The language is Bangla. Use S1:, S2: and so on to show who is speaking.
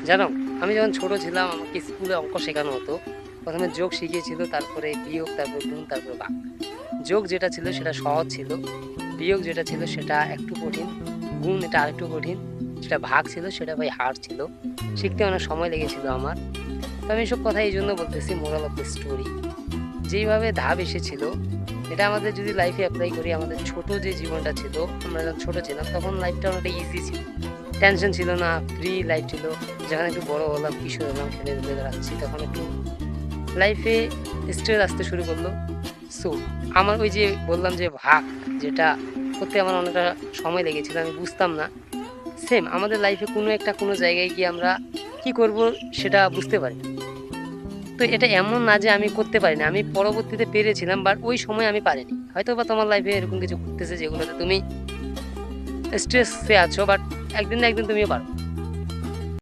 S1: জানো, আমি যখন ছোট ছিলাম আমাকে স্কুলে অঙ্ক শেখানো হতো। প্রথমে যোগ শিখিয়েছিল, তারপরে বিয়োগ, তারপরে গুণ, তারপরে ভাগ। যোগ যেটা ছিল সেটা সহজ ছিল, বিয়োগ যেটা ছিল সেটা একটু কঠিন, গুণ এটা আরেকটু কঠিন, সেটা ভাগ ছিল সেটা ভাই হার্ড ছিল। শিখতে অনেক সময় লেগেছিল আমার। তো আমি এসব কথা এই জন্য বলতেছি, মোরাল অফ দ্য স্টোরি যেইভাবে ধাপ এসেছিল এটা আমাদের যদি লাইফে অ্যাপ্লাই করি, আমাদের ছোট যে জীবনটা ছিল, আমরা যখন ছোট ছিলাম তখন লাইফটা অনেকটা ইজি ছিল, টেনশন ছিল না, ফ্রি লাইফ ছিল। যখন একটু বড় হলাম, কিশোর হলাম, খেলে ধুলে বেড়াচ্ছি, তখন একটু লাইফে স্ট্রেস আসতে শুরু করলো। সো আমার ওই যে বললাম যে ভাগ, যেটা করতে আমার অনেকটা সময় লেগেছিল, আমি বুঝতাম না। সেম আমাদের লাইফে কোনো জায়গায় গিয়ে আমরা কি করব সেটা বুঝতে পারি না। তো এটা এমন না যে আমি করতে পারি না, আমি পরবর্তীতে পেরেছিলাম, বাট ওই সময় আমি পারিনি। হয়তো বা তোমার লাইফে এরকম কিছু ঘটতেছে যেগুলোতে তুমি স্ট্রেসে আছো, বাট একদিন না একদিন তুমিও পারো।